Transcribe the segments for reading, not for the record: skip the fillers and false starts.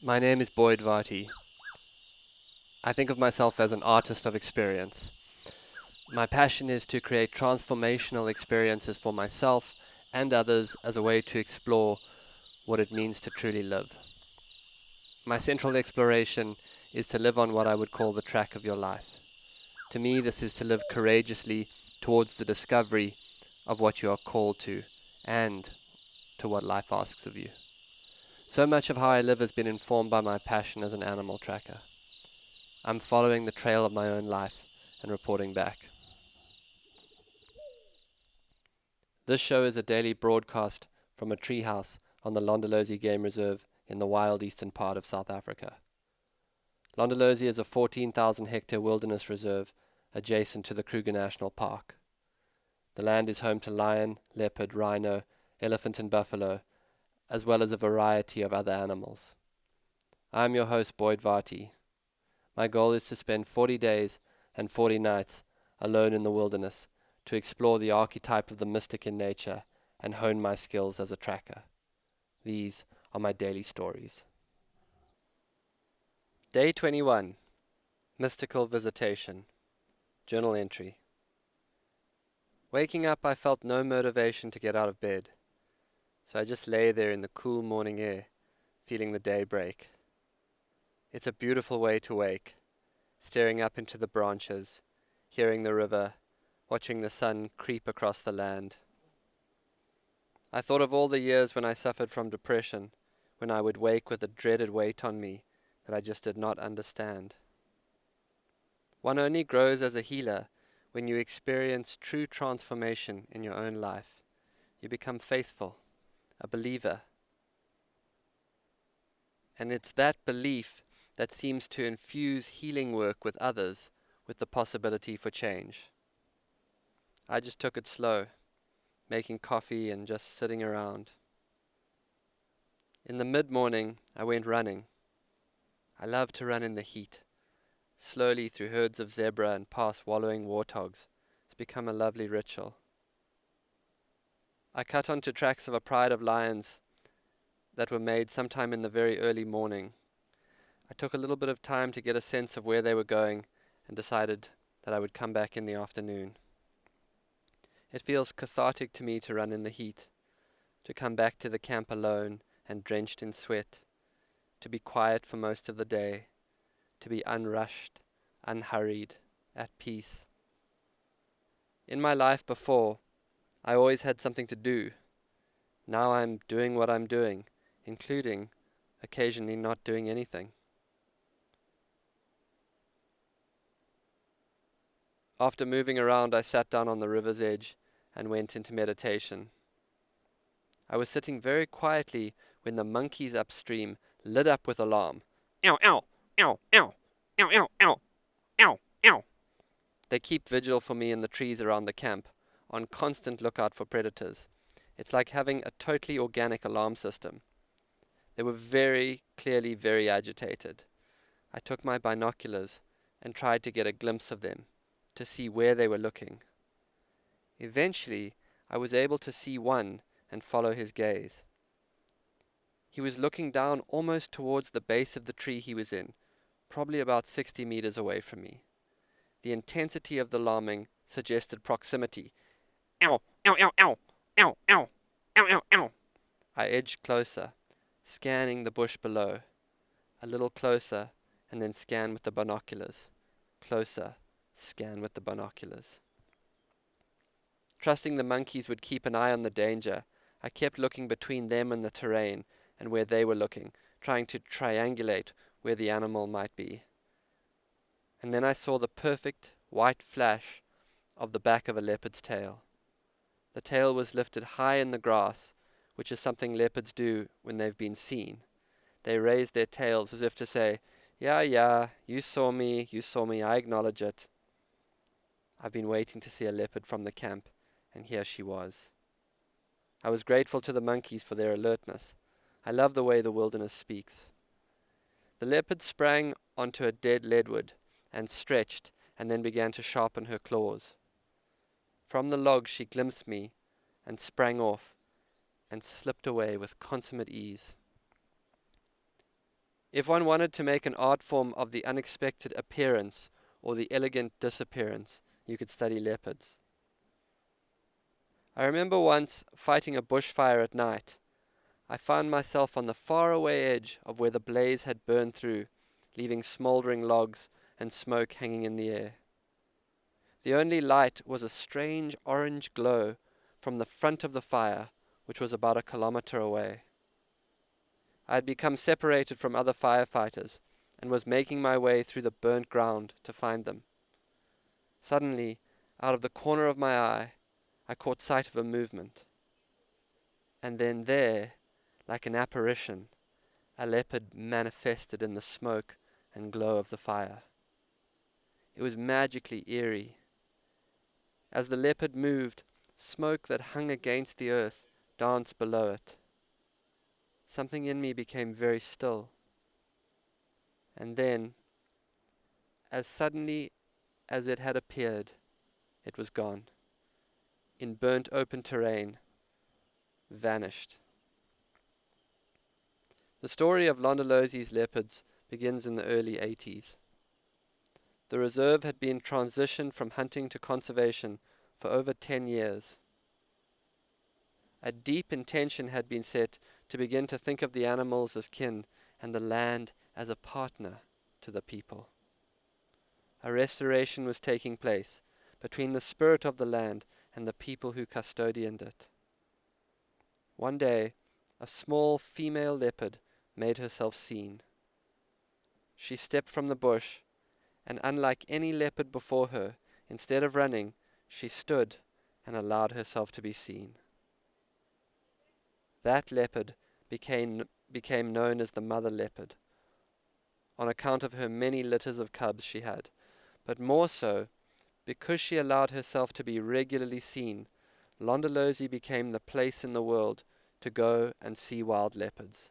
My name is Boyd Varty. I think of myself as an artist of experience. My passion is to create transformational experiences for myself and others as a way to explore what it means to truly live. My central exploration is to live on what I would call the track of your life. To me, this is to live courageously towards the discovery of what you are called to and to what life asks of you. So much of how I live has been informed by my passion as an animal tracker. I'm following the trail of my own life and reporting back. This show is a daily broadcast from a treehouse on the Londolozi Game Reserve in the wild eastern part of South Africa. Londolozi is a 14,000 hectare wilderness reserve adjacent to the Kruger National Park. The land is home to lion, leopard, rhino, elephant and buffalo, as well as a variety of other animals. I am your host, Boyd Varty. My goal is to spend 40 days and 40 nights alone in the wilderness to explore the archetype of the mystic in nature and hone my skills as a tracker. These are my daily stories. Day 21. Mystical Visitation. Journal entry. Waking up, I felt no motivation to get out of bed, so I just lay there in the cool morning air, feeling the day break. It's a beautiful way to wake, staring up into the branches, hearing the river, watching the sun creep across the land. I thought of all the years when I suffered from depression, when I would wake with a dreaded weight on me that I just did not understand. One only grows as a healer when you experience true transformation in your own life. You become faithful, a believer. And it's that belief that seems to infuse healing work with others with the possibility for change. I just took it slow, making coffee and just sitting around. In the mid-morning, I went running. I love to run in the heat, slowly through herds of zebra and past wallowing warthogs. It's become a lovely ritual. I cut onto tracks of a pride of lions that were made sometime in the very early morning. I took a little bit of time to get a sense of where they were going and decided that I would come back in the afternoon. It feels cathartic to me to run in the heat, to come back to the camp alone and drenched in sweat, to be quiet for most of the day, to be unrushed, unhurried, at peace. In my life before, I always had something to do. Now I'm doing what I'm doing, including occasionally not doing anything. After moving around, I sat down on the river's edge and went into meditation. I was sitting very quietly when the monkeys upstream lit up with alarm. Ow, ow, ow, ow, ow, ow, ow, ow, ow. They keep vigil for me in the trees around the camp, on constant lookout for predators. It's like having a totally organic alarm system. They were very clearly very agitated. I took my binoculars and tried to get a glimpse of them, to see where they were looking. Eventually, I was able to see one and follow his gaze. He was looking down almost towards the base of the tree he was in, probably about 60 meters away from me. The intensity of the alarming suggested proximity. Ow, ow, ow, ow, ow, ow, ow, ow, ow. I edged closer, scanning the bush below. A little closer, and then scan with the binoculars. Closer, scan with the binoculars. Trusting the monkeys would keep an eye on the danger, I kept looking between them and the terrain and where they were looking, trying to triangulate where the animal might be. And then I saw the perfect white flash of the back of a leopard's tail. The tail was lifted high in the grass, which is something leopards do when they've been seen. They raise their tails as if to say, yeah, you saw me, I acknowledge it. I've been waiting to see a leopard from the camp, and here she was. I was grateful to the monkeys for their alertness. I love the way the wilderness speaks. The leopard sprang onto a dead leadwood and stretched, and then began to sharpen her claws. From the log she glimpsed me and sprang off and slipped away with consummate ease. If one wanted to make an art form of the unexpected appearance or the elegant disappearance, you could study leopards. I remember once fighting a bushfire at night. I found myself on the faraway edge of where the blaze had burned through, leaving smouldering logs and smoke hanging in the air. The only light was a strange orange glow from the front of the fire, which was about a kilometer away. I had become separated from other firefighters and was making my way through the burnt ground to find them. Suddenly, out of the corner of my eye, I caught sight of a movement. And then there, like an apparition, a leopard manifested in the smoke and glow of the fire. It was magically eerie. As the leopard moved, smoke that hung against the earth danced below it. Something in me became very still. And then, as suddenly as it had appeared, it was gone. In burnt open terrain, vanished. The story of Londolozi's leopards begins in the early 80s. The reserve had been transitioned from hunting to conservation for over 10 years. A deep intention had been set to begin to think of the animals as kin and the land as a partner to the people. A restoration was taking place between the spirit of the land and the people who custodianed it. One day, a small female leopard made herself seen. She stepped from the bush, and unlike any leopard before her, instead of running, she stood and allowed herself to be seen. That leopard became known as the mother leopard, on account of her many litters of cubs she had, but more so because she allowed herself to be regularly seen. Londolozi became the place in the world to go and see wild leopards.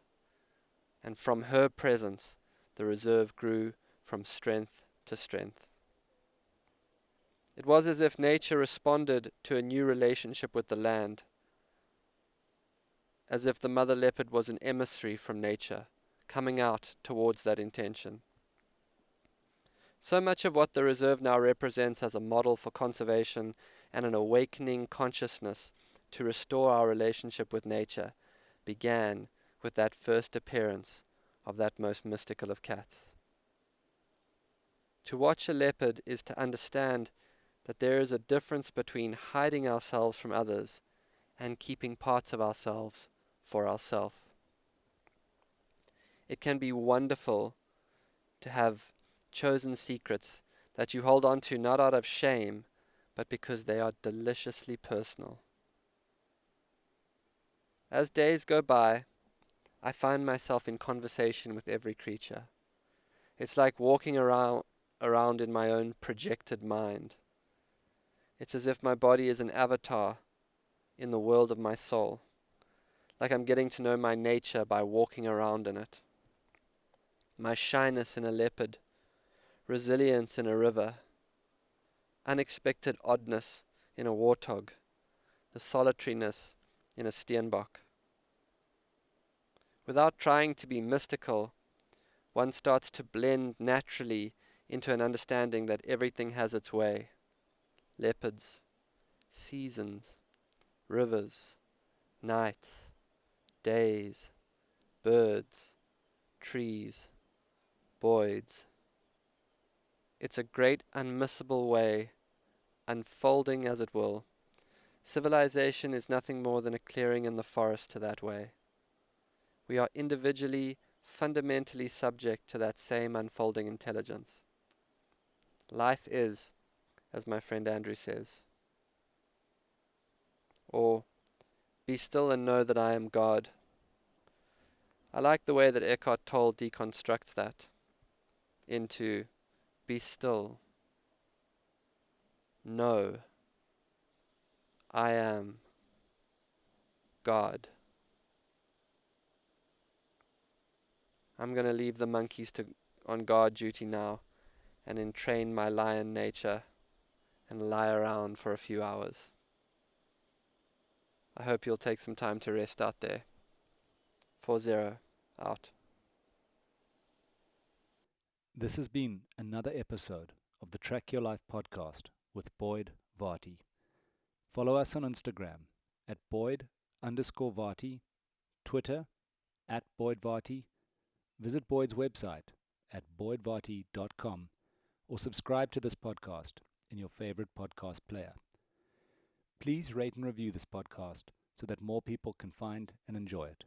And from her presence, the reserve grew from strength to strength. It was as if nature responded to a new relationship with the land, as if the mother leopard was an emissary from nature, coming out towards that intention. So much of what the reserve now represents as a model for conservation and an awakening consciousness to restore our relationship with nature began with that first appearance of that most mystical of cats. To watch a leopard is to understand that there is a difference between hiding ourselves from others and keeping parts of ourselves for ourselves. It can be wonderful to have chosen secrets that you hold on to not out of shame, but because they are deliciously personal. As days go by, I find myself in conversation with every creature. It's like walking around in my own projected mind. It's as if my body is an avatar in the world of my soul, like I'm getting to know my nature by walking around in it. My shyness in a leopard, resilience in a river, unexpected oddness in a warthog, the solitariness in a steenbok. Without trying to be mystical, one starts to blend naturally into an understanding that everything has its way. Leopards, seasons, rivers, nights, days, birds, trees, Boyds. It's a great unmissable way, unfolding as it will. Civilization is nothing more than a clearing in the forest to that way. We are individually, fundamentally subject to that same unfolding intelligence. Life is, as my friend Andrew says. Or, be still and know that I am God. I like the way that Eckhart Tolle deconstructs that into be still. Know I am God. I'm going to leave the monkeys on guard duty now and entrain my lion nature and lie around for a few hours. I hope you'll take some time to rest out there. 4-0, out. This has been another episode of the Track Your Life podcast with Boyd Varty. Follow us on Instagram at Boyd_Varty, Twitter at Boyd Varty. Visit Boyd's website at boydvarty.com or subscribe to this podcast in your favorite podcast player. Please rate and review this podcast so that more people can find and enjoy it.